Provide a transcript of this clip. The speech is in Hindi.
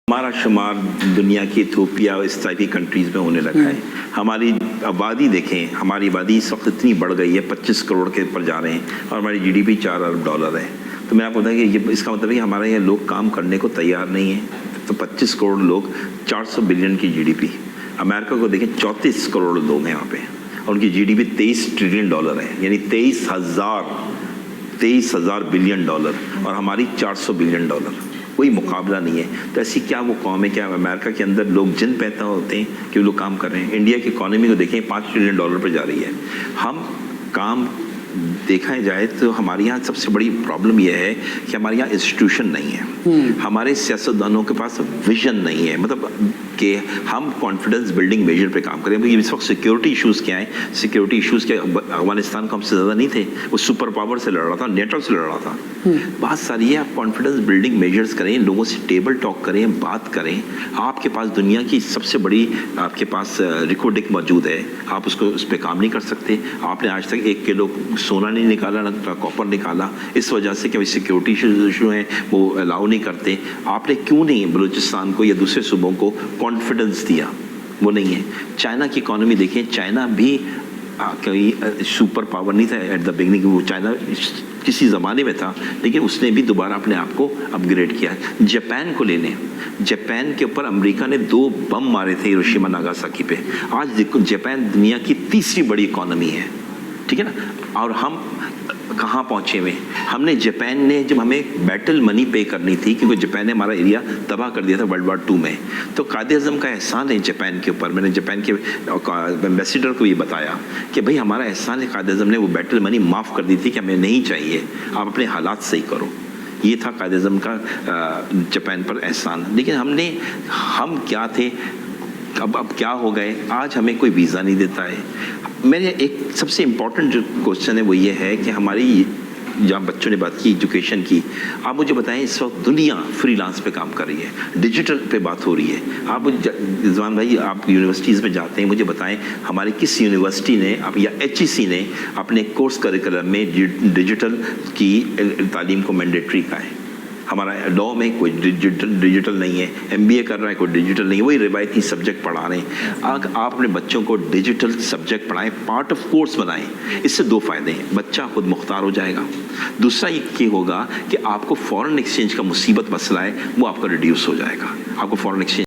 हमारा शुमार दुनिया की इथियोपिया इस टाइप की कंट्रीज़ में होने लगा है। हमारी आबादी देखें, हमारी आबादी इस वक्त इतनी बढ़ गई है, 25 करोड़ के ऊपर जा रहे हैं और हमारी जीडीपी $4 अरब है। तो मैं आपको बताऊं कि ये इसका मतलब है कि हमारे यहाँ लोग काम करने को तैयार नहीं है। तो 25 करोड़ लोग, 400 बिलियन की जीडीपी। अमेरिका को देखें, 34 करोड़ लोग हैं यहाँ पे और उनकी जीडीपी $23 ट्रिलियन है, यानी 23,000 बिलियन डॉलर, और हमारी $400 बिलियन। कोई मुकाबला नहीं है। तो ऐसी क्या वो कौम है, क्या अमेरिका के अंदर लोग जिन पैदा होते हैं कि वो लोग काम कर रहे हैं। इंडिया की इकोनॉमी को देखें, $5 ट्रिलियन पर जा रही है। हम काम देखा जाए तो हमारे यहाँ सबसे बड़ी प्रॉब्लम यह है कि हमारे यहाँ इंस्टीट्यूशन नहीं है। हमारे सियासतदानों के पास विजन नहीं है, मतलब कि हम कॉन्फिडेंस बिल्डिंग मेजर पे काम करें। इस वक्त सिक्योरिटी इश्यूज़ क्या हैं? सिक्योरिटी इश्यूज़ क्या, अफगानिस्तान को हमसे ज़्यादा नहीं थे, वो सुपर पावर से लड़ रहा था, नेटो से लड़ रहा था। बात सारी है, आप कॉन्फिडेंस बिल्डिंग मेजर्स करें, लोगों से टेबल टॉक करें, बात करें। आपके पास दुनिया की सबसे बड़ी आपके पास रिकॉर्डिंग मौजूद है, आप उसको उस पर काम नहीं कर सकते। आपने आज तक 1 किलो सोना नहीं निकाला, ना कॉपर निकाला, इस वजह से कि सिक्योरिटी इशू हैं वो अलाउ नहीं करते। आपने क्यों नहीं बलूचिस्तान को या दूसरे सूबों को कॉन्फिडेंस दिया? वो नहीं है। चाइना की इकोनॉमी देखें, चाइना भी कोई सुपर पावर नहीं था एट द बिगनिंग। वो चाइना किसी ज़माने में था, लेकिन उसने भी दोबारा अपने आप को अपग्रेड किया। जापान को ले लें, जापान के ऊपर अमेरिका ने 2 बम मारे थे हिरोशिमा नागासाकी पे। आज देखो, जापान दुनिया की 3री बड़ी इकोनॉमी है, ठीक है ना। और हम कहाँ पहुँचे हुए? हमने, जापान ने जब हमें बैटल मनी पे करनी थी, क्योंकि जापान ने हमारा एरिया तबाह कर दिया था वर्ल्ड वार 2 में, तो कायद-ए-आज़म का एहसान है जापान के ऊपर। मैंने जापान के एम्बेसडर को ये बताया कि भाई हमारा एहसान है, कायद-ए-आज़म ने वो बैटल मनी माफ़ कर दी थी कि हमें नहीं चाहिए, आप अपने हालात सही करो। ये था कायद-ए-आज़म का जापान पर एहसान। लेकिन हम क्या थे, अब क्या हो गए? आज हमें कोई वीज़ा नहीं देता है। मेरे एक सबसे इम्पॉर्टेंट जो क्वेश्चन है वो ये है कि हमारी, जहाँ बच्चों ने बात की एजुकेशन की, आप मुझे बताएं, इस वक्त दुनिया फ्रीलांस पे काम कर रही है, डिजिटल पे बात हो रही है। आप मुझे, रिजवान भाई, आप यूनिवर्सिटीज़ में जाते हैं, मुझे बताएं हमारी किस यूनिवर्सिटी ने या HEC ने अपने कोर्स करिकुलम में डिजिटल की तालीम को मैंडेटरी का है? हमारा लॉ में कोई डिजिटल नहीं है, MBA कर रहा है कोई डिजिटल नहीं है, वही रिवायती सब्जेक्ट पढ़ा रहे हैं। आप अपने बच्चों को डिजिटल सब्जेक्ट पढ़ाएं, पार्ट ऑफ कोर्स बनाएं। इससे 2 फायदे हैं, बच्चा खुद मुख्तार हो जाएगा। दूसरा ये होगा कि आपको फॉरेन एक्सचेंज का मुसीबत मसला है वो आपका रिड्यूस हो जाएगा। आपको फॉरेन एक्सचेंज